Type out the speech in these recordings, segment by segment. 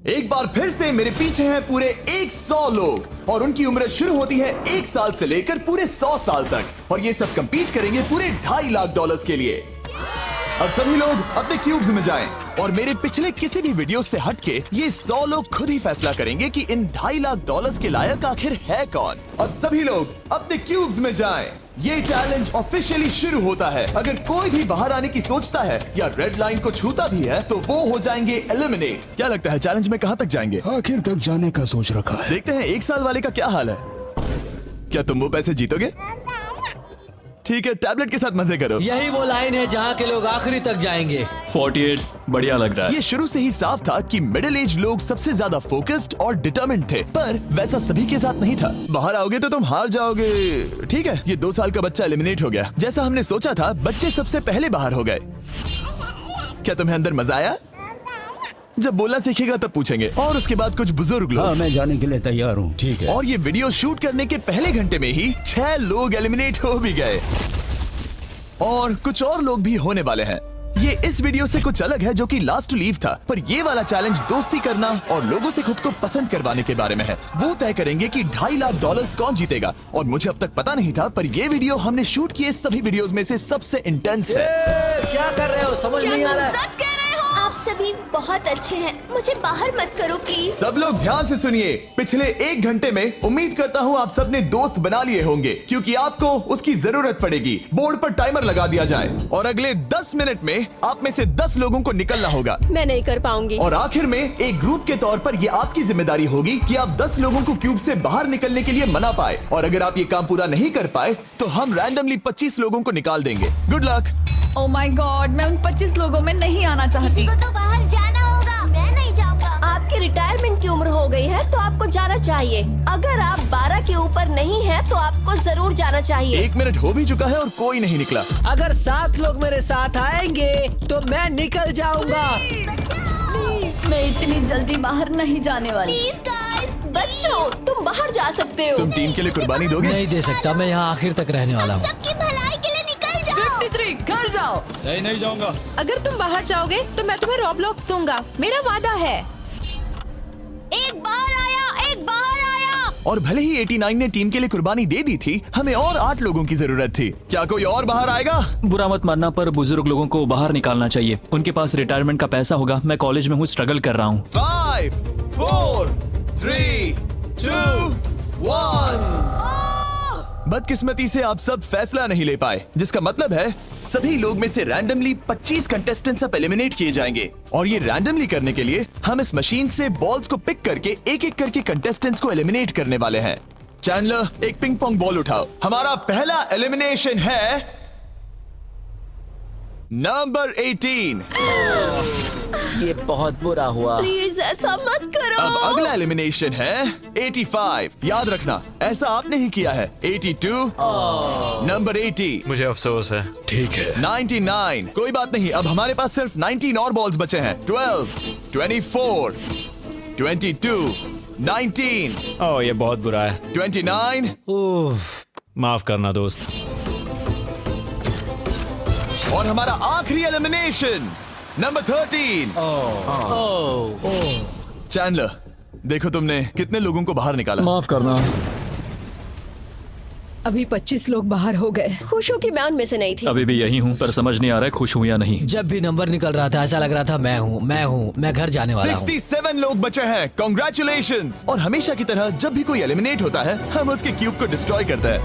एक बार फिर से मेरे पीछे हैं पूरे 100 लोग और उनकी उम्र शुरू होती है 1 साल से लेकर पूरे 100 साल तक और ये सब कंपीट करेंगे पूरे $2.5 लाख के लिए। अब सभी लोग अपने क्यूब्स में जाएं और मेरे पिछले किसी भी वीडियो से हटके ये 100 लोग खुद ही फैसला करेंगे कि इन $2.5 लाख के लायक आखिर है कौन। अब सभी लोग अपने क्यूब्स में जाएं। ये चैलेंज ऑफिशियली शुरू होता है। अगर कोई भी बाहर आने की सोचता है या रेड लाइन को छूता भी है तो वो हो जाएंगे एलिमिनेट। क्या लगता है चैलेंज में कहाँ तक जाएंगे? आखिर तक जाने का सोच रखा है। देखते हैं 1 साल वाले का क्या हाल है। क्या तुम वो पैसे जीतोगे? ठीक है, टैबलेट के साथ मजे करो। यही वो लाइन है जहाँ के लोग आखिरी तक जाएंगे। 48 बढ़िया लग रहा है। ये शुरू से ही साफ था कि मिडिल एज लोग सबसे ज्यादा फोकस्ड और डिटरमिन्ड थे, पर वैसा सभी के साथ नहीं था। बाहर आओगे तो तुम हार जाओगे। ठीक है, ये 2 साल का बच्चा एलिमिनेट हो गया। जैसा हमने सोचा था, बच्चे सबसे पहले बाहर हो गए। क्या तुम्हें अंदर मजा आया? जब बोलना सीखेगा तब पूछेंगे। और उसके बाद कुछ बुजुर्ग लोग। हाँ, मैं जाने के लिए तैयार हूँ। ठीक है। और ये वीडियो शूट करने के पहले घंटे में ही 6 लोग एलिमिनेट हो भी गए और कुछ और लोग भी होने वाले हैं। ये इस वीडियो से कुछ अलग है जो कि लास्ट टू लीव था, पर ये वाला चैलेंज दोस्ती करना और लोगों से खुद को पसंद करवाने के बारे में है। वो तय करेंगे कि $2.5 लाख कौन जीतेगा और मुझे अब तक पता नहीं था, पर ये वीडियो हमने शूट किए सभी वीडियोस में से सबसे इंटेंस है। क्या कर रहे हो? समझ नहीं आ रहा है। सच कह रहे हो? आप सभी बहुत अच्छे हैं, मुझे बाहर मत करो प्लीज। सब लोग ध्यान से सुनिए। पिछले 1 घंटे में उम्मीद करता हूँ आप सबने दोस्त बना लिए होंगे, क्योंकि आपको उसकी जरूरत पड़ेगी। बोर्ड पर टाइमर लगा दिया जाए और अगले 10 मिनट में आप में से 10 लोगों को निकलना होगा। मैं नहीं कर पाऊंगी। और आखिर में एक ग्रुप के तौर पर ये आपकी जिम्मेदारी होगी कि आप 10 लोगों को क्यूब से बाहर निकलने के लिए मना पाए। और अगर आप ये काम पूरा नहीं कर पाए तो हम रैंडमली 25 लोगों को निकाल देंगे। Good luck. Oh my God, मैं उन 25 लोगों में नहीं आना चाहती। किसी को तो बाहर जाना होगा। मैं नहीं जाऊंगा। आपकी रिटायरमेंट की उम्र हो गई है तो आपको जाना चाहिए। अगर आप 12 के ऊपर नहीं हैं तो आपको जरूर जाना चाहिए। 1 मिनट हो भी चुका है और कोई नहीं निकला। अगर 7 लोग मेरे साथ आएंगे तो मैं निकल जाऊंगा। मैं इतनी जल्दी बाहर नहीं जाने वाली। प्लीज गाइस, बच्चों तुम बाहर जा सकते हो। तुम टीम के लिए कुर्बानी दोगे? नहीं दे सकता, मैं यहाँ आखिर तक रहने वाला हूँ। सबकी भलाई के लिए निकल जाओ। 53 घर जाओ। नहीं जाऊंगा। अगर तुम बाहर जाओगे तो मैं तुम्हें रॉबलॉक्स दूंगा, मेरा वादा है। एक बाहर आया, एक बाहर आया। और भले ही 89 ने टीम के लिए कुर्बानी दे दी थी, हमें और 8 लोगों की जरूरत थी। क्या कोई और बाहर आएगा? बुरा मत मानना, पर बुजुर्ग लोगों को बाहर निकालना चाहिए। उनके पास रिटायरमेंट का पैसा होगा। मैं कॉलेज में हूँ, स्ट्रगल कर रहा हूँ। 5 4 3 2 1। बदकिस्मती से आप सब फैसला नहीं ले पाए, जिसका मतलब है सभी लोग में से रैंडमली 25 कंटेस्टेंट्स अब एलिमिनेट किए जाएंगे। और ये रैंडमली करने के लिए हम इस मशीन से बॉल्स को पिक करके एक एक करके कंटेस्टेंट्स को एलिमिनेट करने वाले हैं। चैंडलर, एक पिंग पोंग बॉल उठाओ। हमारा पहला एलिमिनेशन है नंबर 18। ये बहुत बुरा हुआ। प्लीज ऐसा मत करो। अब अगला एलिमिनेशन है 85। याद रखना, ऐसा आपने ही किया है। 82, नंबर 80, मुझे अफसोस है। ठीक है। 99। कोई बात नहीं, अब हमारे पास सिर्फ 19 और बॉल्स बचे हैं। 12, 24, 22, 19, ओह, ये बहुत बुरा है। 29, ओह, माफ करना दोस्त। और हमारा आखिरी एलिमिनेशन नंबर 13। चैंडलर, देखो तुमने कितने लोगों को बाहर निकाला। माफ करना। अभी 25 लोग बाहर हो गए। खुश हूँ कि मैं उनमें से नहीं थी। अभी भी यही हूँ, पर समझ नहीं आ रहा है खुश हूँ या नहीं। जब भी नंबर निकल रहा था ऐसा लग रहा था मैं घर जाने वाला हूँ। 67 लोग बचे हैं। कॉन्ग्रेचुलेशंस। और हमेशा की तरह जब भी कोई एलिमिनेट होता है, हम उसके क्यूब को डिस्ट्रॉय करते हैं।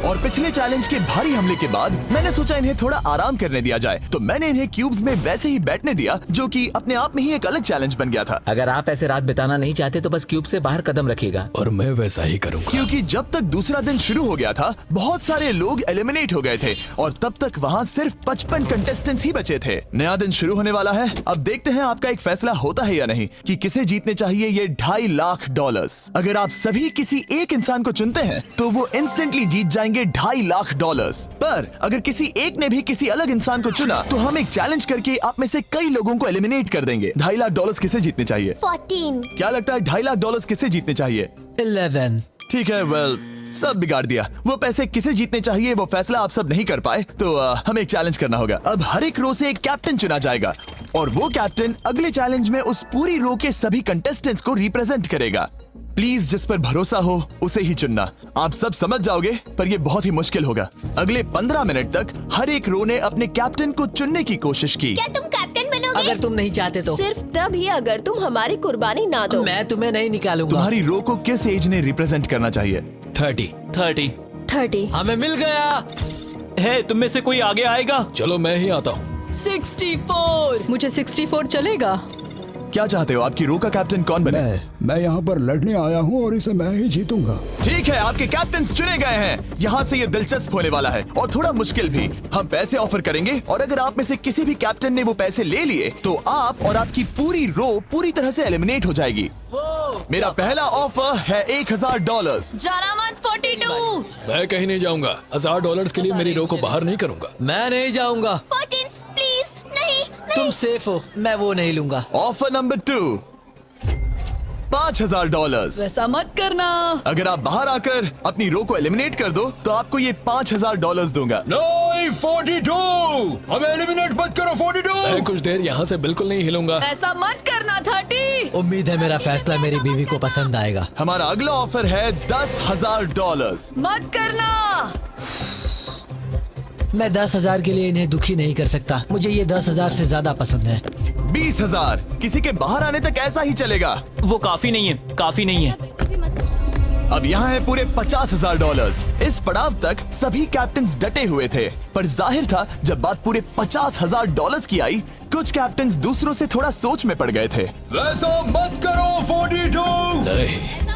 और पिछले चैलेंज के भारी हमले के बाद मैंने सोचा इन्हें थोड़ा आराम करने दिया जाए, तो मैंने इन्हें क्यूब्स में वैसे ही बैठने दिया, जो कि अपने आप में ही एक अलग चैलेंज बन गया था। अगर आप ऐसे रात बिताना नहीं चाहते तो बस क्यूब से बाहर कदम रखिएगा। और मैं वैसा ही करूंगा। क्योंकि जब तक दूसरा दिन शुरू हो गया था, बहुत सारे लोग एलिमिनेट हो गए थे और तब तक वहाँ सिर्फ 55 कंटेस्टेंट्स ही बचे थे। नया दिन शुरू होने वाला है। अब देखते हैं आपका एक फैसला होता है या नहीं कि किसे जीतने चाहिए ये $2.5 लाख। अगर आप सभी किसी एक इंसान को चुनते हैं तो वो इंस्टेंटली जीत जाएंगे $2.5 लाख। पर अगर किसी एक ने भी किसी अलग इंसान को चुना तो हम एक चैलेंज करके आप में से कई लोगों को एलिमिनेट कर देंगे। $2.5 लाख किसे जीतने चाहिए? 14। क्या लगता है $2.5 लाख किसे जीतने चाहिए? 11। ठीक है, वेल सब बिगाड़ दिया। वो पैसे किसे जीतने चाहिए वो फैसला आप सब नहीं कर पाए, तो हमें एक चैलेंज करना होगा। अब हर एक रो से एक कैप्टन चुना जाएगा और वो कैप्टन अगले चैलेंज में उस पूरी रो के सभी कंटेस्टेंट्स को रिप्रेजेंट करेगा। प्लीज जिस पर भरोसा हो उसे ही चुनना। आप सब समझ जाओगे, पर ये बहुत ही मुश्किल होगा। अगले 15 मिनट तक हर एक रो ने अपने कैप्टन को चुनने की कोशिश की। क्या तुम कैप्टन बनोगे? अगर तुम नहीं चाहते तो सिर्फ तभी अगर तुम हमारी कुर्बानी ना दो। मैं तुम्हें नहीं निकालूंगा। तुम्हारी रो को किस एज ने रिप्रेजेंट करना चाहिए? 30। 30। हमें मिल गया। है तुम में से कोई आगे आएगा? चलो मैं ही आता हूँ। 64। मुझे 64 चलेगा। क्या चाहते हो, आपकी रो का कैप्टन कौन बने? मैं यहाँ पर लड़ने आया हूँ और इसे मैं ही जीतूंगा। ठीक है, आपके कैप्टन चुने गए हैं। यहाँ से ये दिलचस्प होने वाला है और थोड़ा मुश्किल भी। हम पैसे ऑफर करेंगे और अगर आप में से किसी भी कैप्टन ने वो पैसे ले लिए तो आप और आपकी पूरी रो पूरी तरह से एलिमिनेट हो जाएगी। मेरा पहला ऑफर है $1000। जाना मत 42। मैं कहीं नहीं जाऊंगा। $1000 के लिए मेरी रो को बाहर नहीं करूंगा। मैं नहीं जाऊंगा। 14 प्लीज। नहीं तुम सेफ हो, मैं वो नहीं लूंगा। Offer number 2, $5000। वैसा मत करना। अगर आप बाहर आकर अपनी रो को एलिमिनेट कर दो तो आपको ये $5000 दूंगा। नहीं, 42। हमें एलिमिनेट मत करो। 42। मैं कुछ देर यहाँ से बिल्कुल नहीं हिलूंगा। ऐसा मत करना 30। उम्मीद है मेरा फैसला मेरी बीवी को पसंद आएगा। हमारा अगला ऑफर है $10,000। मत करना। मैं 10,000 के लिए इन्हें दुखी नहीं कर सकता। मुझे ये 10,000 से ज्यादा पसंद है। 20,000। किसी के बाहर आने तक ऐसा ही चलेगा। वो काफी नहीं है, काफी नहीं है। अब यहाँ है पूरे $50,000। इस पड़ाव तक सभी कैप्टन्स डटे हुए थे, पर जाहिर था जब बात पूरे $50,000 की आई, कुछ कैप्टन्स दूसरों से थोड़ा सोच में पड़ गए थे। वैसा मत करो 42। नहीं।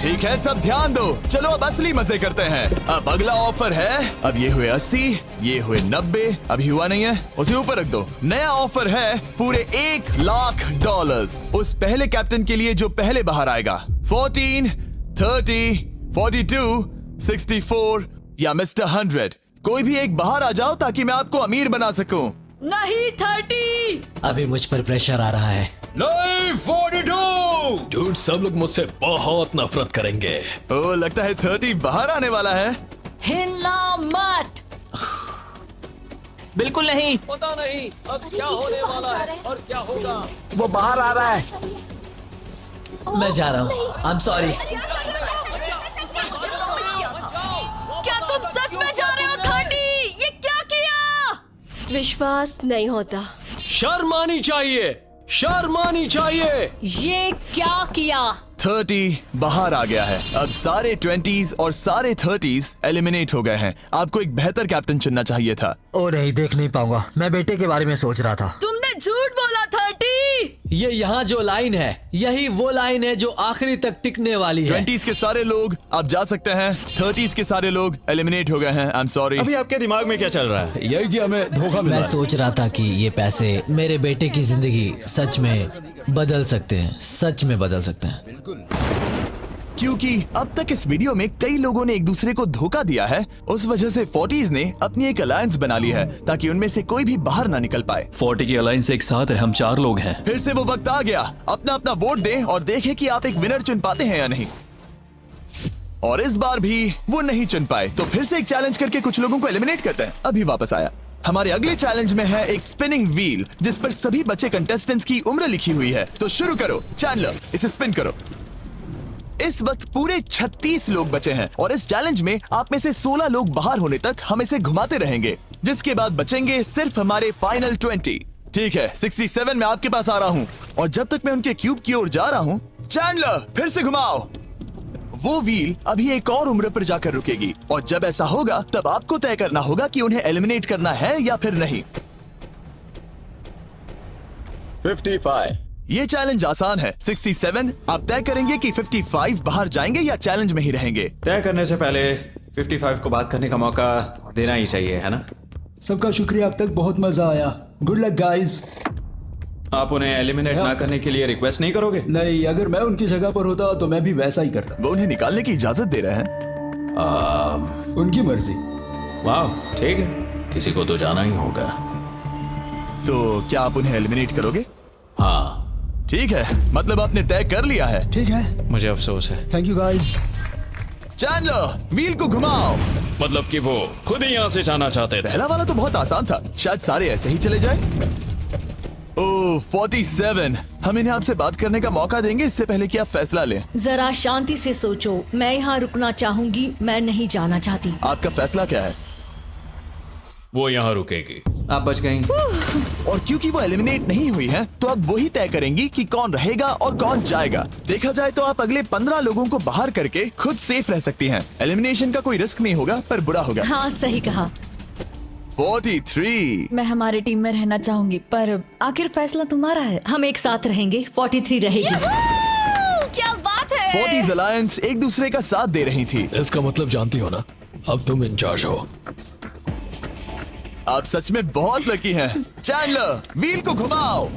ठीक है, सब ध्यान दो। चलो अब असली मजे करते हैं। अब अगला ऑफर है, अब ये हुए 80, ये हुए 90, अभी हुआ नहीं है, उसे ऊपर रख दो। नया ऑफर है पूरे $1,00,000 उस पहले कैप्टन के लिए जो पहले बाहर आएगा। 14, 30, 42, 64 या मिस्टर 100। कोई भी एक बाहर आ जाओ ताकि मैं आपको अमीर बना सकूं। नहीं 30। अभी मुझ पर प्रेशर आ रहा है। नहीं, 42। डूड, सब लोग मुझसे बहुत नफरत करेंगे। ओ, लगता है 30 बाहर आने वाला है। हिलना मत। बिल्कुल नहीं। पता नहीं अब क्या होने वाला है और क्या होगा। वो बाहर आ रहा है। मैं जा रहा हूँ। आई एम सॉरी। क्या तुम सच में जा रहे हो 30? ये क्या किया? विश्वास नहीं होता। शर्म आनी चाहिए, शर्म आनी चाहिए। ये क्या किया? 30 बाहर आ गया है। अब सारे 20s और सारे 30s एलिमिनेट हो गए हैं। आपको एक बेहतर कैप्टन चुनना चाहिए था। ओ नहीं, देख नहीं पाऊंगा। मैं बेटे के बारे में सोच रहा था। तुमने झूठ बोला 30। ये यहाँ जो लाइन है, यही वो लाइन है जो आखिरी तक टिकने वाली है। 20s के सारे लोग आप जा सकते हैं, 30s के सारे लोग एलिमिनेट हो गए हैं। आई एम सॉरी। अभी आपके दिमाग में क्या चल रहा है? यही कि हमें धोखा मिला मैं है। सोच रहा था कि ये पैसे मेरे बेटे की जिंदगी सच में बदल सकते हैं, सच में बदल सकते हैं। क्योंकि अब तक इस वीडियो में कई लोगों ने एक दूसरे को धोखा दिया है, उस वजह से 40s ने अपनी एक अलायंस बना ली है ताकि उनमें से कोई भी बाहर ना निकल पाए। 40 की अलायंस एक साथ है, हम 4 लोग हैं। फिर से वो वक्त आ गया। अपना अपना वोट दें और देखें कि आप एक विनर चुन पाते हैं या नहीं। और इस बार भी वो नहीं चुन पाए, तो फिर से एक चैलेंज करके कुछ लोगों को एलिमिनेट करते हैं। अभी वापस आया। हमारे अगले चैलेंज में है एक स्पिनिंग व्हील जिस पर सभी बचे कंटेस्टेंट्स की उम्र लिखी हुई है। तो शुरू करो चैंडलर, इसे स्पिन करो। इस वक्त पूरे 36 लोग बचे हैं और इस चैलेंज में आप में से 16 लोग बाहर होने तक हम इसे घुमाते रहेंगे, जिसके बाद बचेंगे सिर्फ हमारे फाइनल 20। ठीक है, 67 में आपके पास आ रहा हूँ और जब तक मैं उनके क्यूब की ओर जा रहा हूँ, चैंडलर फिर से घुमाओ। वो व्हील अभी एक और उम्र पर जाकर रुकेगी और जब ऐसा होगा तब आपको तय करना होगा कि उन्हें एलिमिनेट करना है या फिर नहीं। 55। ये चैलेंज आसान है। 67 आप तय करेंगे कि 55 बाहर जाएंगे या चैलेंज में ही रहेंगे। तय करने से पहले 55 को बात करने का मौका देना ही चाहिए, है ना? सबका शुक्रिया, अब तक बहुत मजा आया। Good luck guys. आप उन्हें एलिमिनेट ना करने के लिए रिक्वेस्ट नहीं करोगे? नहीं, अगर मैं उनकी जगह पर होता तो मैं भी वैसा ही करता। वो उन्हें निकालने की इजाजत दे रहे हैं। उनकी मर्जी। वाह, ठीक है, किसी को तो जाना ही होगा। तो क्या आप उन्हें एलिमिनेट करोगे? हाँ। ठीक है, मतलब आपने तय कर लिया है। ठीक है, मुझे अफसोस है। Thank you guys. Chandler wheel को घुमाओ। मतलब कि वो खुद ही यहाँ से जाना चाहते थे। पहला वाला तो बहुत आसान था, शायद सारे ऐसे ही चले जाए। ओह 47, हम इन्हें आपसे बात करने का मौका देंगे इससे पहले कि आप फैसला लें। जरा शांति से सोचो, मैं यहाँ रुकना चाहूंगी, मैं नहीं जाना चाहती। आपका फैसला क्या है? वो यहाँ रुकेगी। आप बच गई। और क्योंकि वो एलिमिनेट नहीं हुई है तो अब वही तय करेंगी कि कौन रहेगा और कौन जाएगा। देखा जाए तो आप अगले 15 लोगों को बाहर करके खुद सेफ रह सकती हैं। एलिमिनेशन का कोई रिस्क नहीं होगा पर बुरा होगा। हाँ सही कहा। 43। मैं हमारे टीम में रहना चाहूंगी, पर आखिर फैसला तुम्हारा है। हम एक साथ रहेंगे। 43 रहेगी। क्या बात है। 40s अलायंस एक दूसरे का साथ दे रही थी। इसका मतलब जानती हो ना, अब तुम इंचार्ज हो। आप सच में बहुत लकी हैं। चैंडलर व्हील को घुमाओ।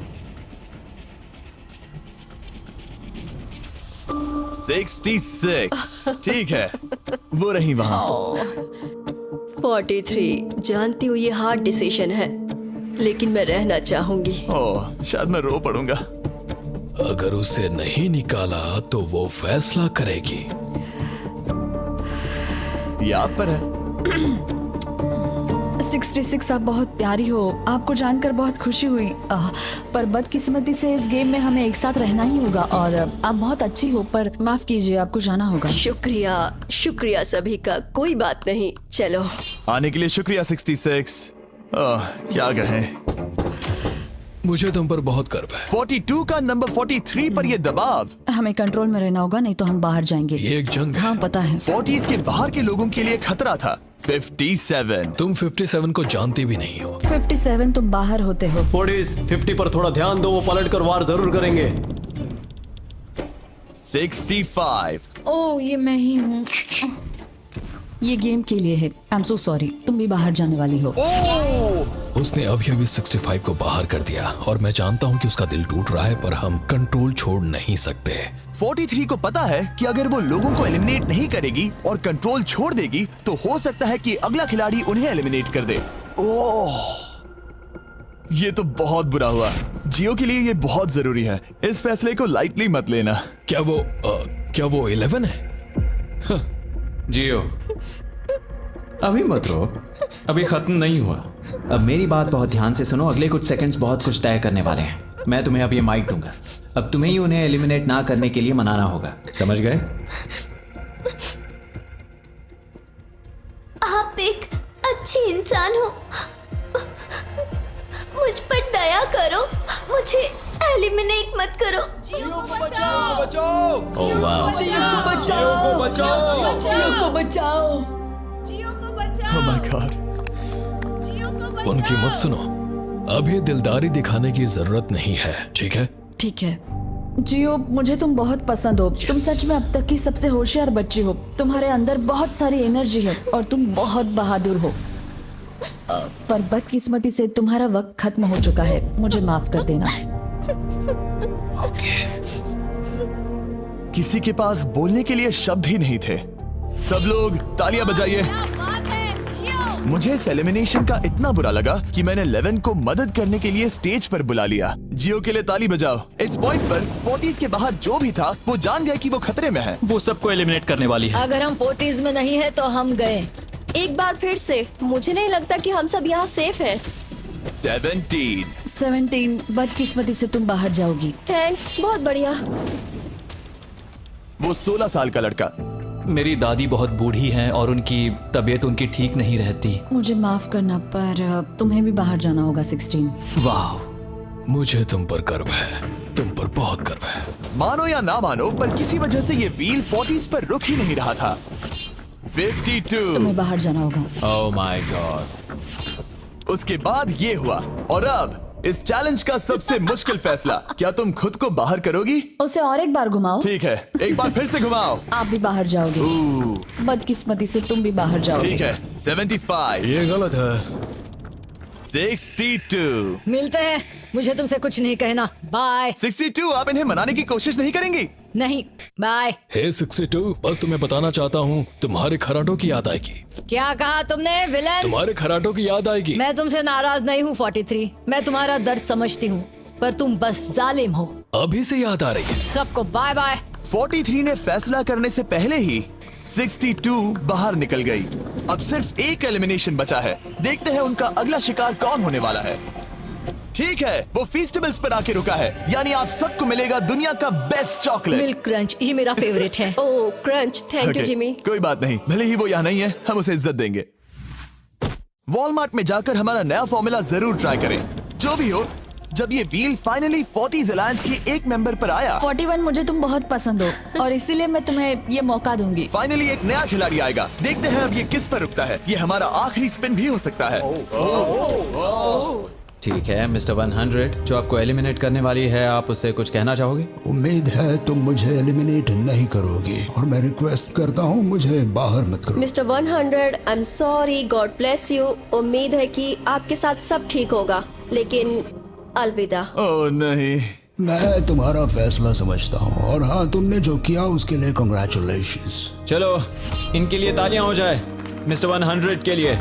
66। ठीक है, वो रही वहां। 43, जानती हूँ ये हार्ड डिसीजन है, लेकिन मैं रहना चाहूंगी। ओह शायद मैं रो पड़ूंगा। अगर उसे नहीं निकाला तो वो फैसला करेगी। ये आप पर है। 66, आप बहुत प्यारी हो। आपको जानकर बहुत खुशी हुई, पर बदकिस्मती से इस गेम में हमें एक साथ रहना ही होगा। और आप बहुत अच्छी हो, पर माफ कीजिए, आपको जाना होगा। शुक्रिया, शुक्रिया सभी का। कोई बात नहीं, चलो। आने के लिए शुक्रिया 66। क्या कहें। मुझे तुम पर बहुत गर्व है। 42 का नंबर 43 पर ये दबाव। हमें कंट्रोल में रहना होगा, नहीं तो हम बाहर जाएंगे। ये एक जंग है। हाँ पता है। 40s के बाहर के लोगों के लिए खतरा था। 57। तुम 57 को जानती भी नहीं हो। 57 तुम बाहर होते हो। 50 पर थोड़ा ध्यान दो, वो पलट कर वार जरूर करेंगे। 65। ओह ये मैं ही हूँ। ये गेम के लिए है। आई एम सो सॉरी, तुम भी बाहर जाने वाली हो। उसने अभी अभी 65 को बाहर कर दिया और मैं जानता हूँ कि उसका दिल टूट रहा है, पर हम कंट्रोल छोड़ नहीं सकते। 43 को पता है कि अगर वो लोगों को एलिमिनेट नहीं करेगी और कंट्रोल छोड़ देगी तो हो सकता है कि अगला खिलाड़ी उन्हें एलिमिनेट कर दे। ओह ये तो बहुत बुरा हुआ। जियो के लिए ये बहुत जरूरी है। इस फैसले को लाइटली मत लेना। क्या वो 11 है? जियो अभी मत रो, अभी खत्म नहीं हुआ। अब मेरी बात बहुत ध्यान से सुनो, अगले कुछ सेकंड्स बहुत कुछ तय करने वाले हैं। मैं तुम्हें अब ये माइक दूंगा, अब तुम्हें ही उन्हें एलिमिनेट ना करने के लिए मनाना होगा, समझ गए? आप एक अच्छी इंसान हो, मुझ पर दया करो, मुझे एलिमिनेट मत करो। जियो को बचाओ, बचाओ। ओह वाह, जियो को बचाओ, जियो को बचाओ। Oh my God। उनकी मत सुनो, अभी दिलदारी दिखाने की जरूरत नहीं है, ठीक है? ठीक है। जियो मुझे तुम बहुत पसंद हो। तुम सच में अब तक की सबसे होशियार बच्ची हो। तुम्हारे अंदर बहुत सारी एनर्जी है और तुम बहुत बहादुर हो। पर बदकिस्मती से तुम्हारा वक्त खत्म हो चुका है। मुझे माफ कर देना। किसी के पास बोलने के लिए शब्द ही नहीं थे। सब लोग तालियां बजाइए। मुझे इस एलिमिनेशन का इतना बुरा लगा कि मैंने 11 को मदद करने के लिए स्टेज पर बुला लिया। जियो के लिए ताली बजाओ। इस पॉइंट पर 40s के बाहर जो भी था वो जान गया कि वो खतरे में है। वो सबको एलिमिनेट करने वाली है। अगर हम 40s में नहीं है तो हम गए। एक बार फिर से, मुझे नहीं लगता कि हम सब यहाँ सेफ हैं। 17। बदकिस्मती से तुम बाहर जाओगी। थैंक्स, बहुत बढ़िया। वो 16 साल का लड़का। मेरी दादी बहुत बूढ़ी हैं और उनकी तबीयत उनकी ठीक नहीं रहती। मुझे माफ करना, पर तुम्हें भी बाहर जाना होगा। 16। वाह, मुझे तुम पर गर्व है, तुम पर बहुत गर्व है। मानो या ना मानो, पर किसी वजह से ये व्हील 40s पर रुक ही नहीं रहा था। 52। तुम्हें बाहर जाना होगा। ओह माय गॉड। उसके बाद ये हुआ और अब इस चैलेंज का सबसे मुश्किल फैसला। क्या तुम खुद को बाहर करोगी? उसे और एक बार घुमाओ। ठीक है, एक बार फिर से घुमाओ। आप भी बाहर जाओगे। बदकिस्मती से तुम भी बाहर जाओगे। ठीक है। 75। ये गलत है। 62। मिलते हैं। मुझे तुमसे कुछ नहीं कहना। बाय। 62। आप इन्हें मनाने की कोशिश नहीं करेंगी? नहीं, बाय। हे 62, बस तुम्हें बताना चाहता हूँ, तुम्हारे खराटों की याद आएगी। क्या कहा तुमने विलन? तुम्हारे खराटों की याद आएगी। मैं तुमसे नाराज नहीं हूँ 43। मैं तुम्हारा दर्द समझती हूँ, पर तुम बस जालिम हो। अभी से याद आ रही है। सबको बाय बाय। 43 ने फैसला करने से पहले ही 62 बाहर निकल गई। अब सिर्फ एक एलिमिनेशन बचा है। देखते हैं उनका अगला शिकार कौन होने वाला है। ठीक है, वो फीस्टेबल्स पर आके रुका है, यानी आप सबको मिलेगा दुनिया का बेस्ट चॉकलेट। मिल्क क्रंच, ये मेरा फेवरेट है। Oh crunch, thank you Okay, Jimmy. कोई बात नहीं, भले ही वो यहाँ नहीं है, हम उसे इज्जत देंगे। वॉलमार्ट में जाकर हमारा नया फॉर्मूला जरूर ट्राई करें। जो भी हो, जब ये व्हील फाइनली 40s अलायंस की एक मेंबर पर आया, 41 मुझे तुम बहुत पसंद हो और इसीलिए मैं तुम्हें ये मौका दूंगी। फाइनली एक नया खिलाड़ी आएगा। देखते हैं अब ये किस पर रुकता है। ये हमारा आखिरी स्पिन भी हो सकता है। ठीक है मिस्टर 100, जो आपको एलिमिनेट करने वाली है, आप उससे कुछ कहना चाहोगे? उम्मीद है तुम मुझे एलिमिनेट नहीं करोगे और मैं रिक्वेस्ट करता हूँ मुझे बाहर मत करो। Mister 100, I am sorry, God bless you. उम्मीद है कि आपके साथ सब ठीक होगा, लेकिन अलविदा। ओह नहीं, मैं तुम्हारा फैसला समझता हूँ और हाँ, तुमने जो किया उसके लिए कांग्रेचुलेशंस। चलो इनके लिए तालियां हो जाए, मिस्टर 100 के लिए।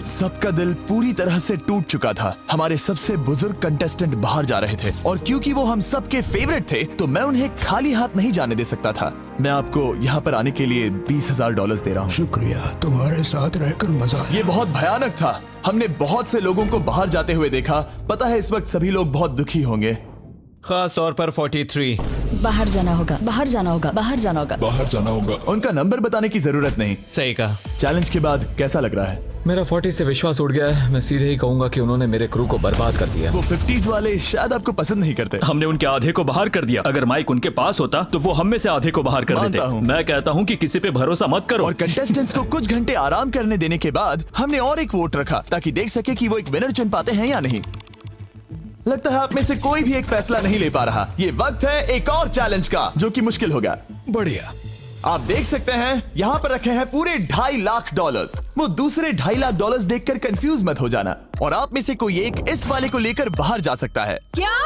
सबका दिल पूरी तरह से टूट चुका था। हमारे सबसे बुजुर्ग कंटेस्टेंट बाहर जा रहे थे और क्योंकि वो हम सबके फेवरेट थे तो मैं उन्हें खाली हाथ नहीं जाने दे सकता था। मैं आपको यहाँ पर आने के लिए $20,000 दे रहा हूँ। शुक्रिया, तुम्हारे साथ रहकर मजा आया। ये बहुत भयानक था। हमने बहुत से लोगों को बाहर जाते हुए देखा। पता है इस वक्त सभी लोग बहुत दुखी होंगे, खास तौर पर 43। बाहर जाना होगा, बाहर जाना होगा, बाहर जाना होगा। बाहर जाना होगा। उनका नंबर बताने की जरूरत नहीं। सही कहा। चैलेंज के बाद कैसा लग रहा है? मेरा 40 से विश्वास उड़ गया है। मैं सीधे ही कहूंगा कि उन्होंने मेरे क्रू को बर्बाद कर दिया। वो 50s वाले शायद आपको पसंद नहीं करते। हमने उनके आधे को बाहर कर दिया। अगर माइक उनके पास होता तो वो हम में से आधे को बाहर कर मानता देते। हूँ। मैं कहता हूँ कि किसी पे भरोसा मत करो। और कंटेस्टेंट्स को कुछ घंटे आराम करने देने के बाद हमने और एक वोट रखा ताकि देख सके कि वो एक विनर चुन पाते हैं या नहीं। लगता है आप में से कोई भी एक फैसला नहीं ले पा रहा। ये वक्त है एक और चैलेंज का, जो कि मुश्किल होगा। बढ़िया। आप देख सकते हैं यहाँ पर रखे हैं पूरे $2.5 लाख। वो दूसरे $2.5 लाख देखकर कंफ्यूज मत हो जाना। और आप में से कोई एक इस वाले को लेकर बाहर जा सकता है। क्या?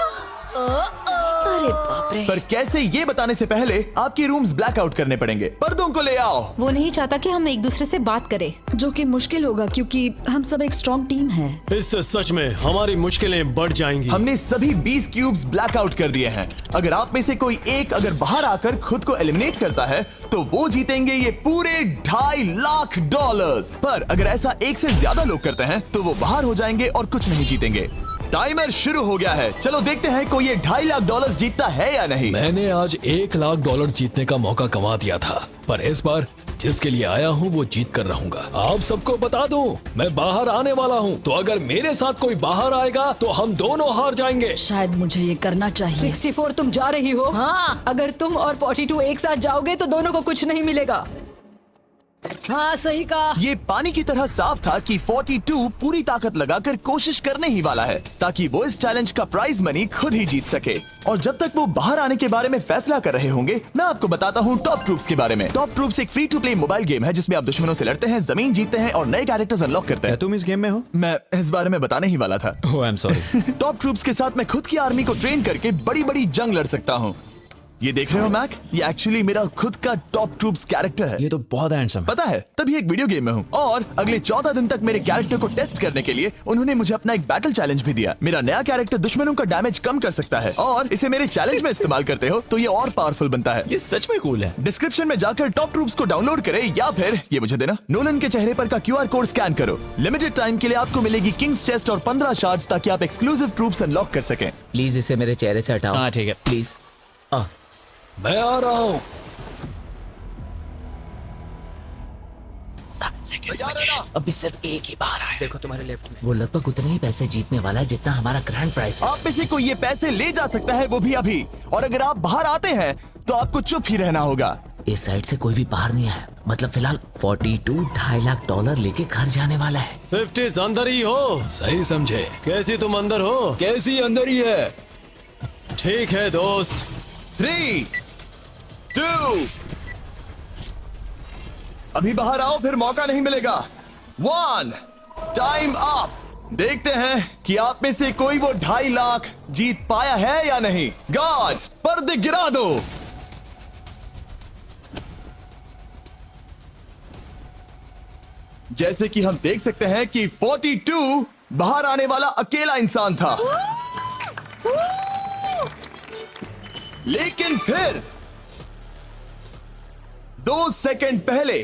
अरे बाप रे। पर कैसे, ये बताने से पहले आपके रूम्स ब्लैकआउट करने पड़ेंगे। पर्दों को ले आओ। वो नहीं चाहता कि हम एक दूसरे से बात करें। जो कि मुश्किल होगा क्योंकि हम सब एक स्ट्रॉन्ग टीम है। इससे सच में हमारी मुश्किलें बढ़ जाएंगी। हमने सभी 20 क्यूब्स ब्लैकआउट कर दिए हैं। अगर आप में से कोई एक अगर बाहर आकर खुद को एलिमिनेट करता है तो वो जीतेंगे ये पूरे $2.5 लाख। पर अगर ऐसा एक से ज्यादा लोग करते हैं तो वो बाहर हो जाएंगे और कुछ नहीं जीतेंगे। टाइमर शुरू हो गया है। चलो देखते हैं कोई ये $2.5 लाख जीतता है या नहीं। मैंने आज $1 लाख जीतने का मौका गंवा दिया था, पर इस बार जिसके लिए आया हूँ वो जीत कर रहूंगा। आप सबको बता दूं, मैं बाहर आने वाला हूँ, तो अगर मेरे साथ कोई बाहर आएगा तो हम दोनों हार जाएंगे। शायद मुझे ये करना चाहिए। 64 तुम जा रही हो? हाँ। अगर तुम और 42 एक साथ जाओगे तो दोनों को कुछ नहीं मिलेगा। हाँ सही कहा। ये पानी की तरह साफ था कि 42 पूरी ताकत लगाकर कोशिश करने ही वाला है ताकि वो इस चैलेंज का प्राइज मनी खुद ही जीत सके। और जब तक वो बाहर आने के बारे में फैसला कर रहे होंगे, मैं आपको बताता हूँ टॉप ट्रूप्स के बारे में। टॉप ट्रूप्स एक free to play mobile game है जिसमें आप दुश्मनों से लड़ते हैं, जमीन जीतते हैं और नए कैरेक्टर्स अनलॉक करते हैं। तुम इस गेम में हो? मैं इस बारे में बताने ही वाला था। Oh I am sorry. Top troops के साथ मैं खुद की आर्मी को ट्रेन करके बड़ी बड़ी जंग लड़ सकता हूँ। ये देख रहे हो मैक, ये एक्चुअली मेरा खुद का टॉप ट्रूप्स कैरेक्टर है। ये तो बहुत हैंडसम। पता है, तभी एक वीडियो गेम में हूँ। और अगले 14 दिन तक मेरे कैरेक्टर को टेस्ट करने के लिए उन्होंने मुझे अपना एक बैटल चैलेंज भी दिया। मेरा नया कैरेक्टर दुश्मनों का डैमेज कम कर सकता है और इसे मेरे चैलेंज में इस्तेमाल करते हो तो ये और पावरफुल बनता है। ये सच में कूल है। डिस्क्रिप्शन में जाकर टॉप ट्रूप्स को डाउनलोड करें या फिर ये मुझे देना, नोलन के चेहरे पर का QR कोड स्कैन करो। लिमिटेड टाइम के लिए आपको मिलेगी किंग्स चेस्ट और 15 शार्ड्स ताकि आप एक्सक्लूसिव ट्रूप्स अनलॉक कर सकें। प्लीज इसे मेरे चेहरे से हटाओ। हाँ ठीक है। प्लीज। मैं आ रहा हूँ। अभी सिर्फ एक ही बाहर आया। देखो तुम्हारे लेफ्ट में। वो लगभग उतने ही पैसे जीतने वाला है जितना हमारा ग्रैंड प्राइस है। आप में से कोई ये पैसे ले जा सकता है, वो भी अभी। और अगर आप बाहर आते हैं तो आपको चुप ही रहना होगा। इस साइड से कोई भी बाहर नहीं आया। मतलब फिलहाल 42 $2.5 लाख लेके घर जाने वाला है। 50 अंदर ही हो। सही समझे। कैसी तुम अंदर हो? कैसी अंदर ही है। ठीक है दोस्त। 3, 2, अभी बाहर आओ, फिर मौका नहीं मिलेगा। 1, टाइम अप। देखते हैं कि आप में से कोई वो $2.5 लाख जीत पाया है या नहीं। गार्ड्स, पर्दे गिरा दो। जैसे कि हम देख सकते हैं कि 42 बाहर आने वाला अकेला इंसान था, लेकिन फिर 2 सेकंड पहले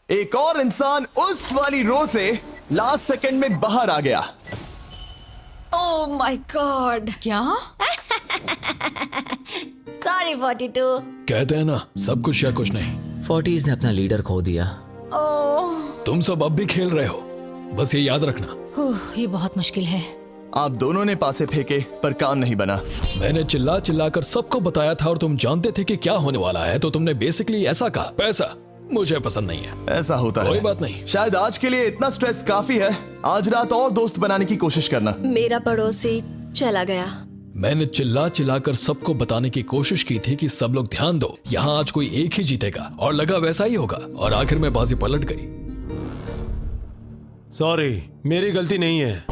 एक और इंसान उस वाली रो से लास्ट सेकंड में बाहर आ गया। ओह माय गॉड। क्या? सॉरी 42। कहते हैं ना, सब कुछ या कुछ नहीं। 40s ने अपना लीडर खो दिया। तुम सब अब भी खेल रहे हो, बस ये याद रखना। ये बहुत मुश्किल है। आप दोनों ने पासे फेंके पर काम नहीं बना। मैंने चिल्ला चिल्ला कर सबको बताया था और तुम जानते थे कि क्या होने वाला है, तो तुमने बेसिकली ऐसा कहा, पैसा मुझे पसंद नहीं है। ऐसा होता है। कोई बात नहीं। शायद आज के लिए इतना स्ट्रेस काफी है। आज रात और दोस्त बनाने की कोशिश करना। मेरा पड़ोसी चला गया। मैंने चिल्ला चिल्ला कर सबको बताने की कोशिश की थी कि सब लोग ध्यान दो, यहाँ आज कोई एक ही जीतेगा, और लगा वैसा ही होगा, और आखिर में बाजी पलट गई। सॉरी, मेरी गलती नहीं है।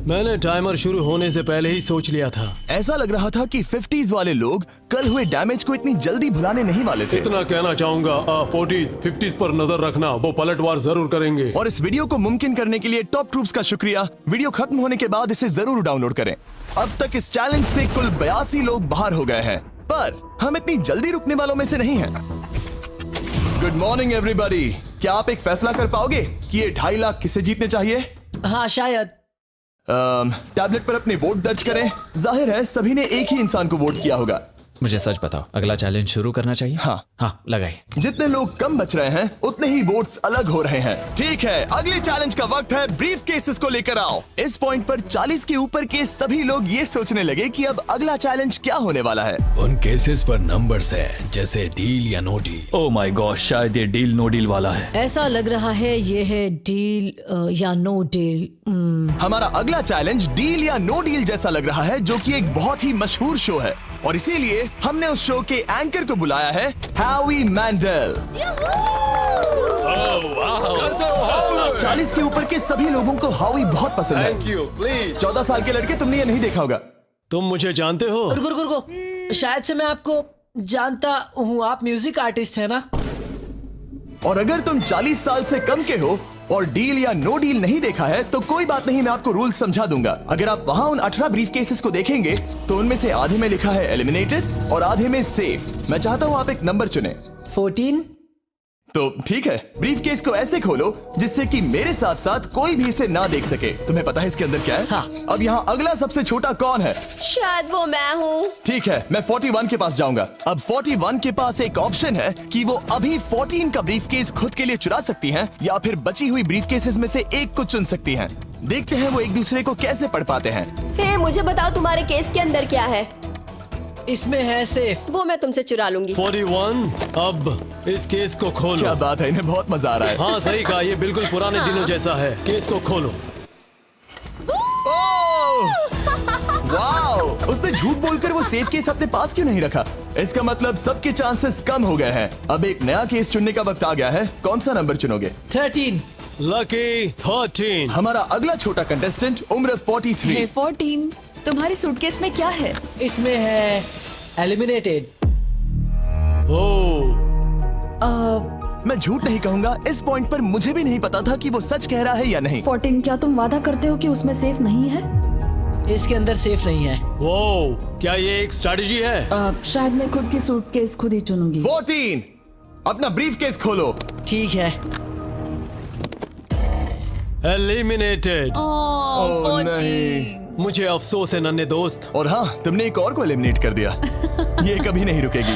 मैंने टाइमर शुरू होने से पहले ही सोच लिया था। ऐसा लग रहा था कि 50s वाले लोग कल हुए डैमेज को इतनी जल्दी भुलाने नहीं वाले थे। इतना कहना चाहूंगा, 40s 50s पर नजर रखना, वो पलटवार जरूर करेंगे। और इस वीडियो को मुमकिन करने के लिए टॉप ट्रूप्स का शुक्रिया। वीडियो खत्म होने के बाद इसे जरूर डाउनलोड करें। अब तक इस चैलेंज से कुल 82 लोग बाहर हो गए हैं, पर हम इतनी जल्दी रुकने वालों में से नहीं हैं। Good morning everybody. क्या आप एक फैसला कर पाओगे कि ये 2.5 लाख किसे जीतने चाहिए? हाँ शायद। टैबलेट पर अपने वोट दर्ज करें। जाहिर है सभी ने एक ही इंसान को वोट किया होगा। मुझे सच बताओ, अगला चैलेंज शुरू करना चाहिए? हाँ लगाए। जितने लोग कम बच रहे हैं उतने ही वोट्स अलग हो रहे हैं। ठीक है, अगले चैलेंज का वक्त है। ब्रीफ केसेस को लेकर आओ। इस पॉइंट पर 40 के ऊपर के सभी लोग ये सोचने लगे कि अब अगला चैलेंज क्या होने वाला है। उन केसेस पर नंबर्स हैं, जैसे डील या no deal. Oh my god, शायद ये डील नो डील वाला है। ऐसा लग रहा है ये है डील या नो डील। हमारा अगला चैलेंज डील या नो डील जैसा लग रहा है, जो कि एक बहुत ही मशहूर शो है, और इसीलिए हमने उस शो के एंकर को बुलाया है, होवी मैंडल। 40 के ऊपर के सभी लोगों को होवी बहुत पसंद है। Thank you, please. 14 साल के लड़के, तुमने ये नहीं देखा होगा। तुम मुझे जानते हो? रुको, शायद से मैं आपको जानता हूँ। आप म्यूजिक आर्टिस्ट है ना? और अगर तुम 40 साल से कम के हो और डील या नो डील नहीं देखा है तो कोई बात नहीं, मैं आपको रूल समझा दूंगा। अगर आप वहां उन 18 ब्रीफ केसेस को देखेंगे तो उनमें से आधे में लिखा है एलिमिनेटेड और आधे में सेफ। मैं चाहता हूं आप एक नंबर चुने। 14। तो ठीक है, ब्रीफ केस को ऐसे खोलो जिससे कि मेरे साथ साथ कोई भी इसे ना देख सके। तुम्हें पता है इसके अंदर क्या है? हाँ। अब यहाँ अगला सबसे छोटा कौन है? शायद वो मैं हूँ। ठीक है, मैं 41 के पास जाऊंगा। अब 41 के पास एक ऑप्शन है कि वो अभी 14 का ब्रीफ केस खुद के लिए चुरा सकती हैं, या फिर बची हुई ब्रीफ केसेस में से एक को चुन सकती हैं। देखते हैं वो एक दूसरे को कैसे पढ़ पाते हैं। हे, मुझे बताओ तुम्हारे केस के अंदर क्या है? इसमें है सेफ। वो मैं तुमसे चुरा लूंगी। 41, अब इस केस को खोलो। क्या बात है, इन्हें बहुत मजा आ रहा है। हाँ सही कहा, ये बिल्कुल पुराने दिनों जैसा है। केस को खोलो। वाओ! उसने झूठ बोलकर वो सेफ केस अपने पास क्यों नहीं रखा? इसका मतलब सबके चांसेस कम हो गए हैं। अब एक नया केस चुनने का वक्त आ गया है। कौन सा नंबर चुनोगे? 13। लकी 13। हमारा अगला छोटा कंटेस्टेंट उम्र 43। हे 14, तुम्हारी सूटकेस में क्या है? इसमें है एलिमिनेटेड। ओह, मैं झूठ नहीं कहूंगा, इस पॉइंट पर मुझे भी नहीं पता था कि वो सच कह रहा है या नहीं। 14, क्या तुम वादा करते हो कि उसमें सेफ नहीं है? इसके अंदर सेफ नहीं है। वो क्या ये एक स्ट्रैटेजी है? शायद मैं खुद की सूटकेस खुद ही चुनूंगी। 14, अपना ब्रीफ केस खोलो। ठीक है। एलिमिनेटेड। ओह नहीं। मुझे अफसोस है नन्हे दोस्त। और हाँ, तुमने एक और को एलिमिनेट कर दिया। ये कभी नहीं रुकेगी।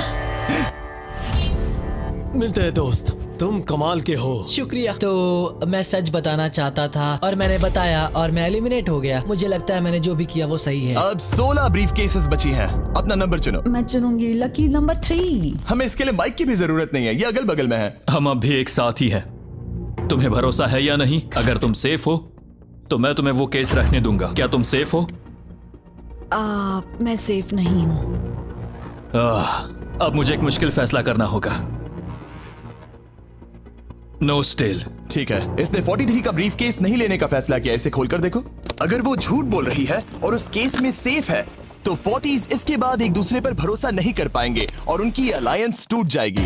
मिलते हैं दोस्त, तुम कमाल के हो। शुक्रिया। तो मैं सच बताना चाहता था और मैंने बताया और मैं एलिमिनेट हो गया। मुझे लगता है मैंने जो भी किया वो सही है। अब 16 ब्रीफ केसेस बची हैं। अपना नंबर चुनो। मैं चुनूंगी लकी नंबर 3। हमें इसके लिए माइक की भी जरूरत नहीं है, ये अगल बगल में है। हम अब भी एक साथ ही हैं। तुम्हें भरोसा है या नहीं? अगर तुम सेफ हो तो मैं तुम्हें वो केस रखने दूंगा। क्या तुम सेफ हो? मैं सेफ नहीं हूँ। अब मुझे एक मुश्किल फैसला करना होगा। Know still. ठीक है, इसने 43 का ब्रीफ केस नहीं लेने का फैसला किया। इसे खोलकर देखो। अगर वो झूठ बोल रही है और उस केस में सेफ है तो 40s इसके बाद एक दूसरे पर भरोसा नहीं कर पाएंगे और उनकी अलायंस टूट जाएगी।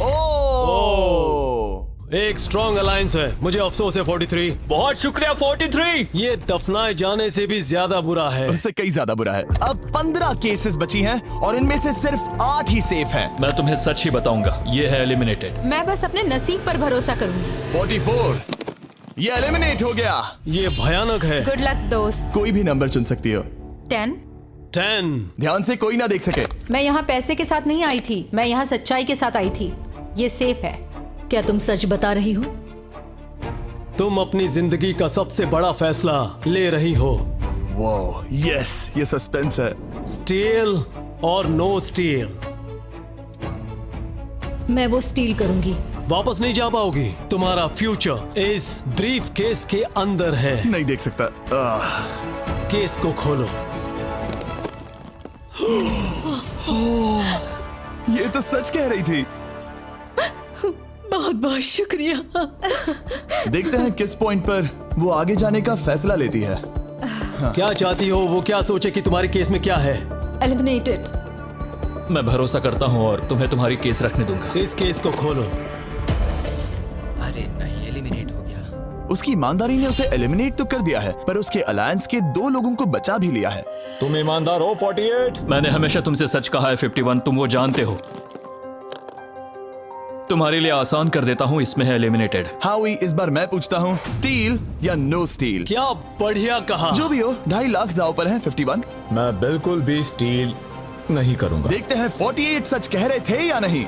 ओह! एक स्ट्रॉन्ग अलायंस है। मुझे अफसोस है 43। बहुत शुक्रिया 43। ये दफनाए जाने से भी ज्यादा बुरा है। उससे कई ज्यादा बुरा है। अब 15 केसेस बची हैं और इनमें से सिर्फ 8 ही सेफ हैं। मैं तुम्हें सच ही बताऊंगा, ये है एलिमिनेटेड। मैं बस अपने नसीब पर भरोसा करूंगी। 44 ये एलिमिनेट हो गया। ये भयानक है। गुड लक दोस्त। कोई भी नंबर चुन सकती हो। 10। 10। ध्यान से कोई ना देख सके। मैं यहाँ पैसे के साथ नहीं आई थी, मैं यहाँ सच्चाई के साथ आई थी। ये सेफ है। क्या तुम सच बता रही हो? तुम अपनी जिंदगी का सबसे बड़ा फैसला ले रही हो। वो यस, ये सस्पेंस है। स्टील और नो स्टील। मैं वो स्टील करूंगी। वापस नहीं जा पाओगी। तुम्हारा फ्यूचर इस ब्रीफ केस के अंदर है। नहीं देख सकता। केस को खोलो। ये तो सच कह रही थी। बहुत बहुत शुक्रिया। देखते हैं किस पॉइंट पर वो आगे जाने का फैसला लेती है। क्या चाहती हो? वो क्या सोचे कि तुम्हारे केस में क्या है? एलिमिनेटेड। मैं भरोसा करता हूँ और तुम्हें तुम्हारी केस रखने दूंगा। इस केस को खोलो। अरे नहीं, एलिमिनेट हो गया। उसकी ईमानदारी ने उसे एलिमिनेट तो कर दिया है, पर उसके अलायंस के 2 लोगों को बचा भी लिया है। तुम ईमानदार हो 48। मैंने हमेशा तुमसे सच कहा है 51, तुम वो जानते हो। तुम्हारे लिए आसान कर देता हूँ, इसमें है एलिमिनेटेड। हावी, इस बार मैं पूछता हूँ, स्टील या नो स्टील? क्या बढ़िया कहा। जो भी हो, 2.5 लाख दांव पर है 51। मैं बिल्कुल भी स्टील नहीं करूंगा। देखते हैं 48 सच कह रहे थे या नहीं।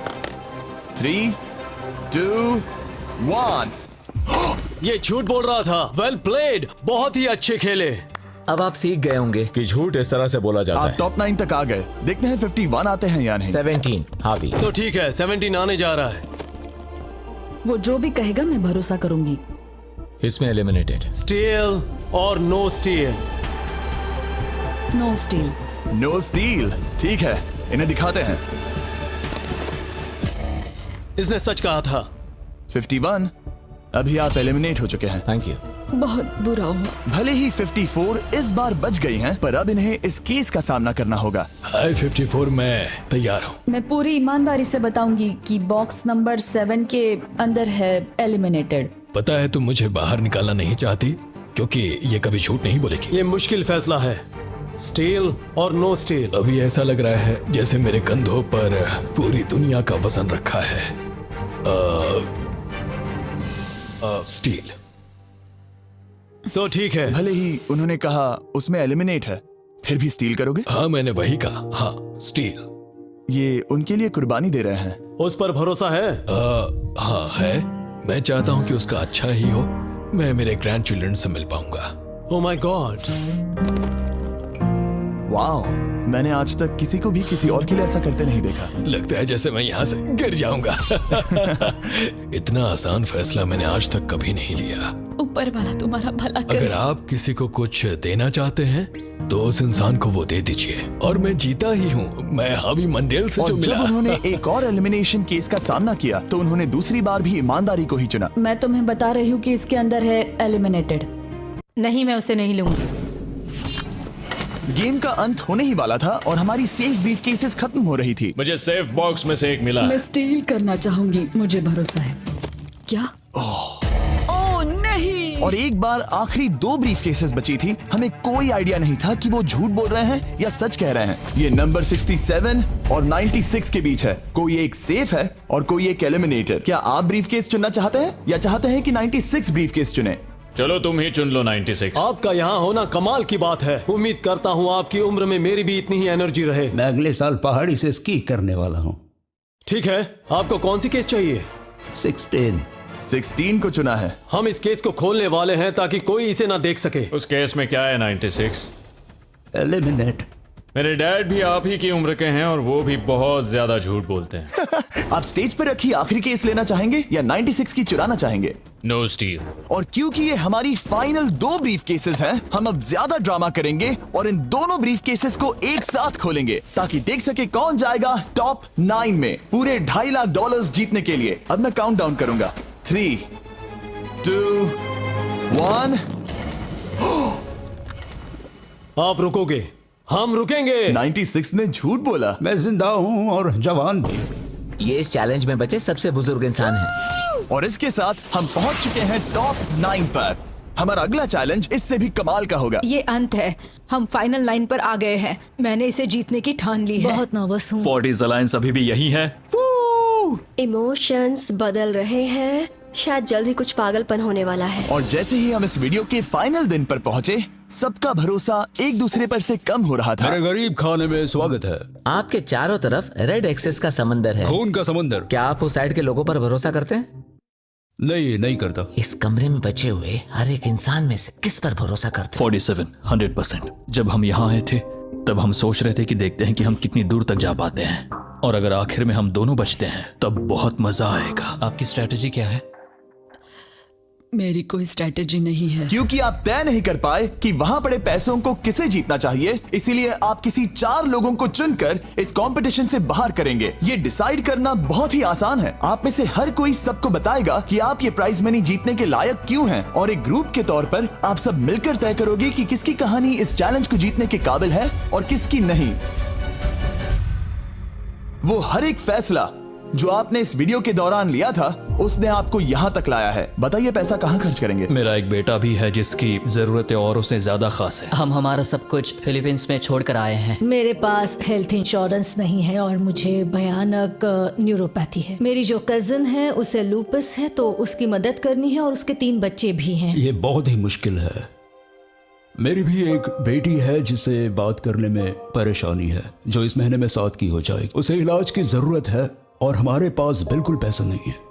3, 2, 1। ये झूठ बोल रहा था। वेल प्लेड, बहुत ही अच्छे खेले। अब आप सीख गए होंगे कि झूठ इस तरह से बोला जाता आप है। टॉप 9 तक आ गए। देखते हैं 51 आते हैं या नहीं। 17 हावी। तो ठीक है, 17 आने जा रहा है। वो जो भी कहेगा मैं भरोसा करूंगी। इसमें एलिमिनेटेड। स्टील और no steal. No steal. No steal. ठीक है, इन्हें दिखाते हैं। इसने सच कहा था। 51 अभी आप एलिमिनेट हो चुके हैं। Thank you. बहुत बुरा हुआ। भले ही 54 इस बार बच गई हैं, पर अब इन्हें इस केस का सामना करना होगा। हाय 54, मैं तैयार हूँ। मैं पूरी ईमानदारी से बताऊंगी कि बॉक्स नंबर 7 के अंदर है एलिमिनेटेड। पता है तुम मुझे बाहर निकालना नहीं चाहती, क्योंकि ये कभी झूठ नहीं बोलेगी। ये मुश्किल फैसला है, स्टील और नो स्टील। अभी ऐसा लग रहा है जैसे मेरे कंधों पर पूरी दुनिया का वजन रखा है। स्टील। तो ठीक है। भले ही उन्होंने कहा उसमें एलिमिनेट है, फिर भी स्टील करोगे? हाँ, मैंने वही कहा। हाँ, स्टील। ये उनके लिए कुर्बानी दे रहे हैं। उस पर भरोसा है? हाँ है। मैं चाहता हूँ कि उसका अच्छा ही हो। मैं मेरे ग्रैंड चिल्ड्रन से मिल पाऊंगा। ओह माय गॉड। वाओ, मैंने आज तक किसी को भी किसी और के लिए ऐसा करते नहीं देखा। लगता है जैसे मैं यहाँ से गिर जाऊंगा। इतना आसान फैसला मैंने आज तक कभी नहीं लिया। ऊपर वाला तुम्हारा भला करे। अगर आप किसी को कुछ देना चाहते हैं तो उस इंसान को वो दे दीजिए। और मैं जीता ही हूँ। मैं हावी मंडेल से और जो मिला। जब उन्होंने एक और एलिमिनेशन केस का सामना किया तो उन्होंने दूसरी बार भी ईमानदारी को ही चुना। मैं तुम्हें बता रही हूँ कि इसके अंदर है एलिमिनेटेड। नहीं, मैं उसे नहीं लूंगी। गेम का अंत होने ही वाला था और हमारी सेफ ब्रीफ केसेस खत्म हो रही थी। मुझे सेफ बॉक्स में से एक मिला। मैं स्टील करना चाहूंगी, मुझे भरोसा है। क्या? ओह नहीं। और एक बार आखिरी 2 ब्रीफ केसेस बची थी। हमें कोई आइडिया नहीं था कि वो झूठ बोल रहे हैं या सच कह रहे हैं। ये नंबर 67 और 96 के बीच है। कोई एक सेफ है और कोई एक एलिमिनेटेड। क्या आप ब्रीफ केस चुनना चाहते हैं या चाहते हैं कि 96 ब्रीफ केस चुने? चलो तुम ही चुन लो 96। आपका यहाँ होना कमाल की बात है। उम्मीद करता हूँ आपकी उम्र में मेरी भी इतनी ही एनर्जी रहे। मैं अगले साल पहाड़ी से स्की करने वाला हूँ। ठीक है, आपको कौन सी केस चाहिए? 16 को चुना है। हम इस केस को खोलने वाले हैं ताकि कोई इसे ना देख सके। उस केस में क्या है 96? एलिमिनेट। मेरे डैड भी आप ही की उम्र के हैं और वो भी बहुत ज्यादा झूठ बोलते हैं। आप स्टेज पर रखी आखिरी केस लेना चाहेंगे या 96 की चुराना चाहेंगे? No steal. और क्योंकि ये हमारी फाइनल 2 ब्रीफ केसेस हैं, हम अब ज्यादा ड्रामा करेंगे और इन दोनों ब्रीफ केसेस को एक साथ खोलेंगे ताकि देख सके कौन जाएगा टॉप 9 में पूरे $2.5 लाख जीतने के लिए। अब मैं काउंट डाउन करूंगा। 3, 2, 1। आप रुकोगे, हम रुकेंगे। 96 ने झूठ बोला। मैं जिंदा हूँ और जवान भी। ये इस चैलेंज में बचे सबसे बुजुर्ग इंसान हैं। और इसके साथ हम पहुंच चुके हैं टॉप 9 पर। हमारा अगला चैलेंज इससे भी कमाल का होगा। ये अंत है, हम फाइनल लाइन पर आ गए हैं। मैंने इसे जीतने की ठान ली है। बहुत नर्वस हूँ। 40s अलायंस अभी भी यही है। इमोशंस बदल रहे हैं, शायद जल्द ही कुछ पागलपन होने वाला है। और जैसे ही हम इस वीडियो के फाइनल दिन पर पहुंचे, सबका भरोसा एक दूसरे पर से कम हो रहा था। मेरे गरीब खाने में स्वागत है। आपके चारों तरफ रेड एक्सेस का समंदर है, खून का समंदर। क्या आप उस साइड के लोगों पर भरोसा करते हैं? नहीं करता। इस कमरे में बचे हुए हर एक इंसान में से किस पर भरोसा करते हैं? 47 100%। जब हम यहाँ आए थे तब हम सोच रहे थे कि देखते हैं कि हम कितनी दूर तक जा पाते हैं, और अगर आखिर में हम दोनों बचते हैं तब बहुत मजा आएगा। आपकी स्ट्रेटेजी क्या है? मेरी कोई स्ट्रेटेजी नहीं है। क्योंकि आप तय नहीं कर पाए कि वहां पड़े पैसों को किसे जीतना चाहिए, इसीलिए आप किसी 4 लोगों को चुनकर इस कंपटीशन से बाहर करेंगे। ये डिसाइड करना बहुत ही आसान है। आप में से हर कोई सबको बताएगा कि आप ये प्राइज मनी जीतने के लायक क्यों हैं, और एक ग्रुप के तौर पर आप सब मिलकर तय करोगे कि किसकी कहानी इस चैलेंज को जीतने के काबिल है और किसकी नहीं। वो हर एक फैसला जो आपने इस वीडियो के दौरान लिया था, उसने आपको यहाँ तक लाया है। बताइए पैसा कहाँ खर्च करेंगे? मेरा एक बेटा भी है जिसकी जरूरतें औरों से ज्यादा खास है। हम हमारा सब कुछ फिलीपींस में छोड़कर आए हैं। मेरे पास हेल्थ इंश्योरेंस नहीं है और मुझे भयानक न्यूरोपैथी है। मेरी जो कजिन है उसे लूपस है, तो उसकी मदद करनी है, और उसके 3 बच्चे भी हैं। ये बहुत ही मुश्किल है। मेरी भी एक बेटी है जिसे बात करने में परेशानी है, जो इस महीने में 7 की हो जाएगी। उसे इलाज की जरूरत है और हमारे पास बिल्कुल पैसा नहीं है।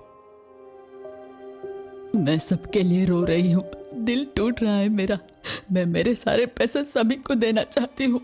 मैं सबके लिए रो रही हूँ, दिल टूट रहा है मेरा। मैं मेरे सारे पैसे सभी को देना चाहती हूँ।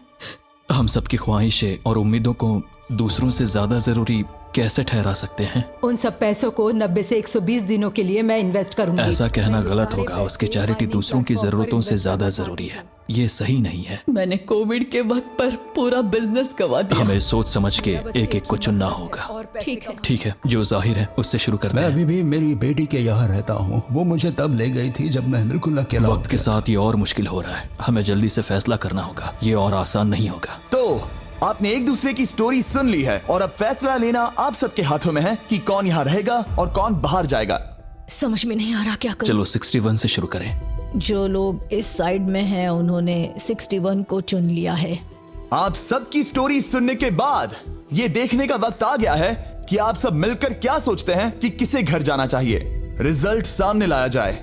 हम सबकी ख्वाहिशें और उम्मीदों को दूसरों से ज्यादा जरूरी कैसे ठहरा सकते हैं? उन सब पैसों को 90 से 120 दिनों के लिए मैं इन्वेस्ट करूंगी। ऐसा कहना गलत होगा। उसकी चैरिटी दूसरों की जरूरतों से ज्यादा जरूरी है। ये सही नहीं है। मैंने कोविड के वक्त पर पूरा बिजनेस गवा दिया। हमें सोच समझ के एक एक को चुनना होगा। ठीक है, जो जाहिर है उससे शुरू करते मैं हैं। अभी भी मेरी बेटी के यहाँ रहता हूँ। वो मुझे तब ले गई थी जब मैं बिल्कुल अकेला वक्त के साथ ये और मुश्किल हो रहा है। हमें जल्दी से फैसला करना होगा। ये और आसान नहीं होगा। तो आपने एक दूसरे की स्टोरी सुन ली है और अब फैसला लेना आप सबके हाथों में है कि कौन यहाँ रहेगा और कौन बाहर जाएगा। समझ में नहीं आ रहा क्या करूं। चलो 61 से शुरू करें। जो लोग इस साइड में हैं उन्होंने 61 को चुन लिया है। आप सबकी स्टोरी सुनने के बाद ये देखने का वक्त आ गया है कि आप सब मिलकर क्या सोचते हैं कि किसे घर जाना चाहिए। रिजल्ट सामने लाया जाए।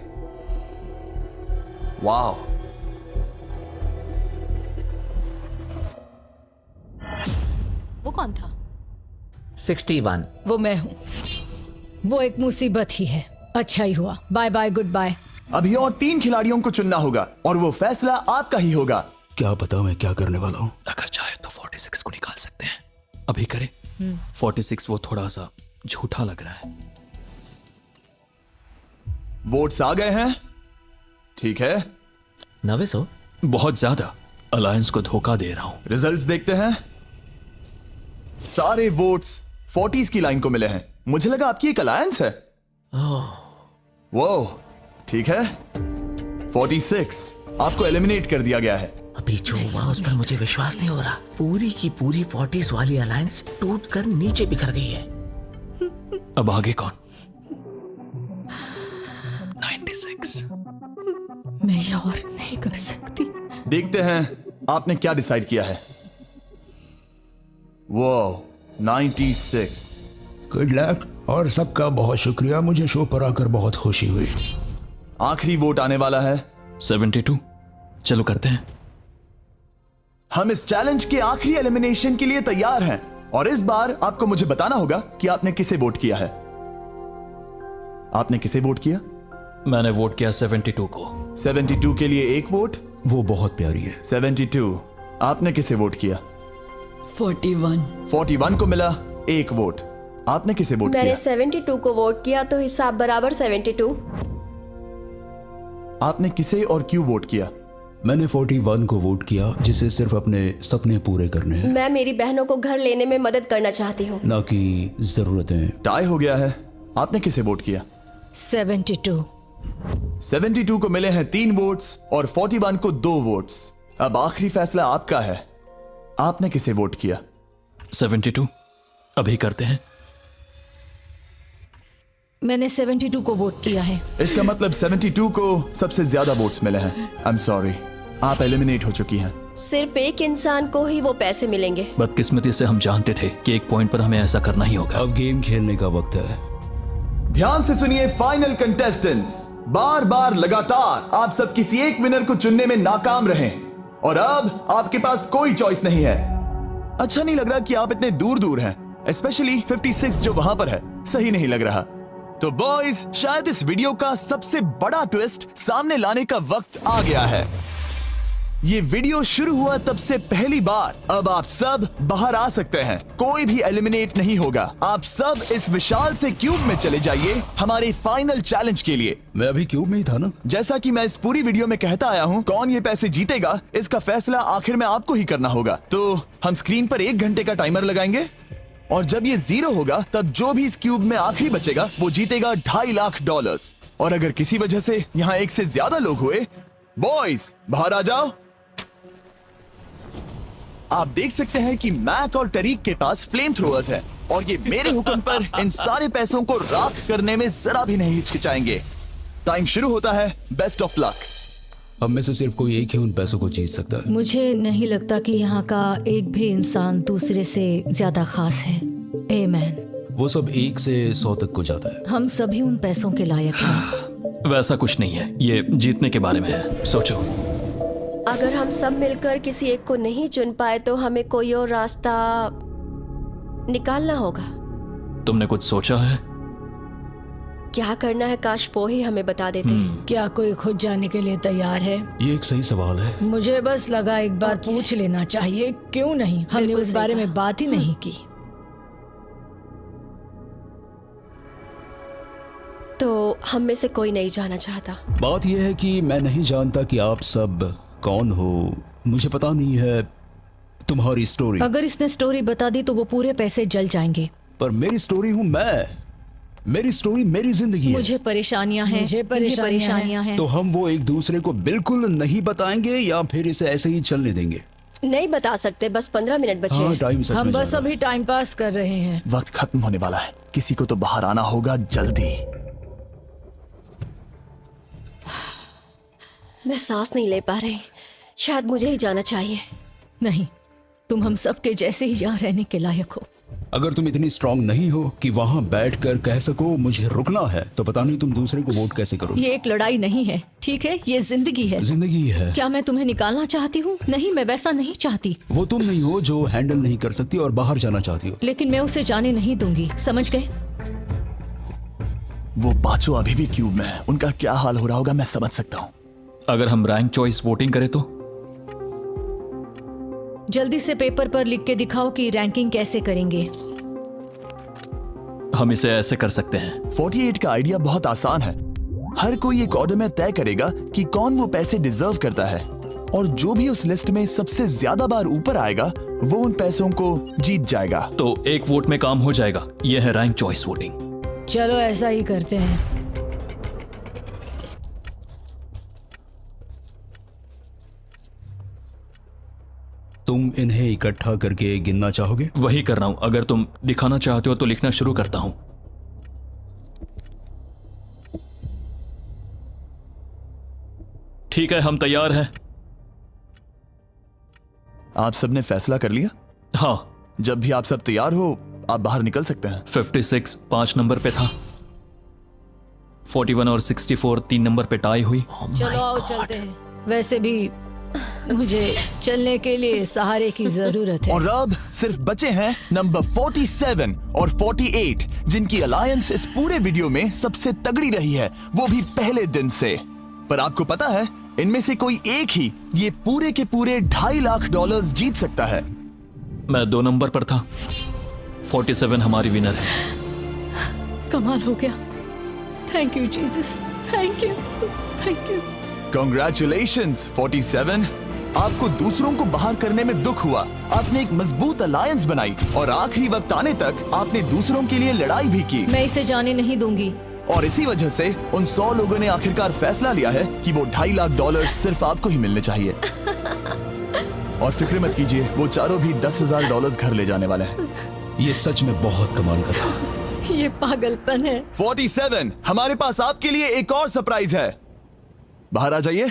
वाह, वो कौन था? 61। वो मैं हूँ। वो एक मुसीबत ही है। अच्छा ही हुआ। Bye bye, goodbye. अभी और 3 खिलाड़ियों को चुनना होगा और वो फैसला आपका ही होगा। क्या पता मैं क्या करने वाला हूँ। अगर चाहे तो 46 को निकाल सकते हैं। अभी करें। 46 वो थोड़ा सा झूठा लग रहा है। वोट्स आ गए हैं। ठीक है, 900 बहुत ज्यादा। अलायंस को धोखा दे रहा हूं। रिजल्ट्स देखते हैं। सारे वोट्स 40s की लाइन को मिले हैं। मुझे लगा आपकी एक अलायंस है। वो ठीक है, 46 आपको एलिमिनेट कर दिया गया है। अभी जो हुआ उस पर मुझे विश्वास नहीं हो रहा। पूरी की पूरी 40s वाली अलायंस टूटकर नीचे बिखर गई है। अब आगे कौन? 96। मैं ये और नहीं कर सकती। देखते हैं आपने क्या डिसाइड किया है। वो 96। गुड लक और सबका बहुत शुक्रिया। मुझे शो पर आकर बहुत खुशी हुई। आखिरी वोट आने वाला है। 72। चलो करते हैं। हम इस चैलेंज के आखिरी एलिमिनेशन के लिए तैयार हैं और इस बार आपको मुझे बताना होगा कि आपने किसे वोट किया है। आपने किसे वोट किया? मैंने वोट किया 72 को। 72 के लिए 1 वोट। वो बहुत प्यारी है। 72। आपने किसे वोट किया? 41। 41 को मिला 1 वोट। आपने किसे वोट किया? मैंने 72 को वोट किया, तो हिसाब बराबर 72। आपने किसे और क्यों वोट किया? मैंने 41 को वोट किया, जिसे सिर्फ अपने सपने पूरे करने हैं, मैं मेरी बहनों को घर लेने में मदद करना चाहती हूँ, ना कि जरूरतें। टाई हो गया है। आपने किसे वोट किया? 72। 72 को मिले हैं 3 वोट्स और 41 को 2 वोट्स। अब आखिरी फैसला आपका है। आपने किसे वोट किया? 72। अभी करते हैं। मैंने 72 को वोट किया है। इसका मतलब 72 को सबसे ज्यादा वोट्स मिले हैं। आई एम सॉरी, आप एलिमिनेट हो चुकी हैं। सिर्फ एक इंसान को ही वो पैसे मिलेंगे। बदकिस्मती से हम जानते थे कि एक पॉइंट पर हमें ऐसा करना ही होगा। अब गेम खेलने का वक्त है। ध्यान से सुनिए फाइनल कंटेस्टेंट्स, बार बार लगातार आप सब किसी एक विनर को चुनने में नाकाम रहे और अब आपके पास कोई चॉइस नहीं है। अच्छा नहीं लग रहा कि आप इतने दूर दूर हैं, स्पेशली 56 जो वहां पर है, सही नहीं लग रहा। तो बॉयज, शायद इस वीडियो का सबसे बड़ा ट्विस्ट सामने लाने का वक्त आ गया है। ये वीडियो शुरू हुआ तब से पहली बार अब आप सब बाहर आ सकते हैं, कोई भी एलिमिनेट नहीं होगा। आप सब इस विशाल से क्यूब में चले जाइए हमारे फाइनल चैलेंज के लिए। मैं अभी क्यूब में ही था ना। जैसा कि मैं इस पूरी वीडियो में कहता आया हूँ, कौन ये पैसे जीतेगा इसका फैसला आखिर में आपको ही करना होगा। तो हम स्क्रीन पर 1 घंटे का टाइमर लगाएंगे और जब ये 0 होगा तब जो भी इस क्यूब में आखिरी बचेगा वो जीतेगा $2.5 लाख। और अगर किसी वजह से यहाँ एक से ज्यादा लोग हुए, बॉयज बाहर आ जाओ। आप देख सकते हैं कि मैक और टरीक के पास फ्लेम थ्रोअर्स है और ये मेरे हुक्म पर इन सारे पैसों को राख करने में जरा भी नहीं हिचकिचाएंगे। टाइम शुरू होता है, बेस्ट ऑफ लक। अब में से सिर्फ कोई एक ही उन पैसों को जीत सकता है। मुझे नहीं लगता कि यहाँ का एक भी इंसान दूसरे से ज्यादा खास है। आमीन। वो सब 1 से 100 तक को जाता है। हम सभी उन पैसों के लायक हैं। वैसा कुछ नहीं है, ये जीतने के बारे में है। सोचो, अगर हम सब मिलकर किसी एक को नहीं चुन पाए तो हमें कोई और रास्ता निकालना होगा। तुमने कुछ सोचा है? क्या करना है, काश वो ही हमें बता देते। क्या कोई खुद जाने के लिए तैयार है? ये एक सही सवाल है। मुझे बस लगा एक बार पूछ लेना चाहिए, क्यों नहीं? हमने उस बारे में बात ही नहीं की। तो हम में से कोई नहीं जाना चाहता। बात यह है कि मैं नहीं जानता कि आप सब कौन हो, मुझे पता नहीं है तुम्हारी स्टोरी। अगर इसने स्टोरी बता दी तो वो पूरे पैसे जल जाएंगे। पर मेरी स्टोरी हूँ मैं, मेरी स्टोरी मेरी जिंदगी है। मुझे परेशानियां हैं, मुझे परेशानियां हैं। तो हम वो एक दूसरे को बिल्कुल नहीं बताएंगे या फिर इसे ऐसे ही चलने देंगे? नहीं बता सकते, बस 15 मिनट बचे हैं। टाइम सच हम में बस ज्यादा अभी टाइम पास कर रहे हैं। वक्त खत्म होने वाला है, किसी को तो बाहर आना होगा जल्दी। मैं सांस नहीं ले पा रही, शायद मुझे ही जाना चाहिए। नहीं, तुम हम सब के जैसे ही यहाँ रहने के लायक हो। अगर तुम इतनी स्ट्रांग नहीं हो कि वहाँ बैठकर कह सको मुझे रुकना है, तो पता नहीं तुम दूसरे को वोट कैसे करोगे। ये एक लड़ाई नहीं है, ठीक है? ये जिंदगी है। जिंदगी है। क्या मैं तुम्हें निकालना चाहती हूँ? नहीं, मैं वैसा नहीं चाहती। वो तुम नहीं हो जो हैंडल नहीं कर सकती और बाहर जाना चाहती हो। लेकिन मैं उसे जाने नहीं दूंगी, समझ गए? वो पांचों अभी भी क्यूब में है, उनका क्या हाल हो रहा होगा मैं समझ सकता हूँ। अगर हम रैंक चॉइस वोटिंग करें तो? जल्दी से पेपर पर लिख के दिखाओ कि रैंकिंग कैसे करेंगे। हम इसे ऐसे कर सकते हैं। 48 का आइडिया बहुत आसान है। हर कोई एक ऑर्डर में तय करेगा कि कौन वो पैसे डिजर्व करता है और जो भी उस लिस्ट में सबसे ज्यादा बार ऊपर आएगा वो उन पैसों को जीत जाएगा। तो एक वोट में काम हो जाएगा। यह है रैंक चॉइस वोटिंग। चलो ऐसा ही करते हैं। तुम इन्हें इकट्ठा करके गिनना चाहोगे? वही कर रहा हूं। अगर तुम दिखाना चाहते हो तो लिखना शुरू करता हूं। ठीक है, हम तैयार हैं। आप सबने फैसला कर लिया? हाँ। जब भी आप सब तैयार हो आप बाहर निकल सकते हैं। 56 5 नंबर पे था। 41 और 64 3 नंबर पे टाई हुई। चलो आओ चलते हैं। वैसे भी मुझे चलने के लिए सहारे की जरूरत है। और अब सिर्फ बचे हैं नंबर 47 और 48 जिनकी अलायंस इस पूरे वीडियो में सबसे तगड़ी रही है, वो भी पहले दिन से। पर आपको पता है इनमें से कोई एक ही ये पूरे के पूरे $2.5 लाख जीत सकता है। मैं 2 नंबर पर था। 47 हमारी विनर है। कमाल हो गया। Thank you Jesus, thank you, thank you. Congratulations 47। आपको दूसरों को बाहर करने में दुख हुआ, आपने एक मजबूत अलायंस बनाई और आखिरी वक्त आने तक आपने दूसरों के लिए लड़ाई भी की। मैं इसे जाने नहीं दूंगी। और इसी वजह से उन 100 लोगों ने आखिरकार फैसला लिया है कि वो $2.5 लाख सिर्फ आपको ही मिलने चाहिए। और फिक्र मत कीजिए, वो चारों भी $10,000 घर ले जाने वाले हैं। ये सच में बहुत कमाल का था। ये पागलपन है। 47, हमारे पास आपके लिए एक और सरप्राइज है। बाहर आ जाइए।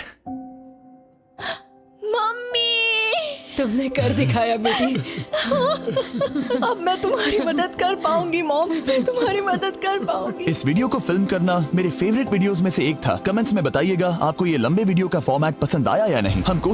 मम्मी, तुमने कर दिखाया बेटी। अब मैं तुम्हारी मदद कर पाऊंगी मॉम, मैं तुम्हारी मदद कर पाऊंगी। इस वीडियो को फिल्म करना मेरे फेवरेट वीडियोस में से एक था। कमेंट्स में बताइएगा आपको ये लंबे वीडियो का फॉर्मेट पसंद आया या नहीं। हम कोशिश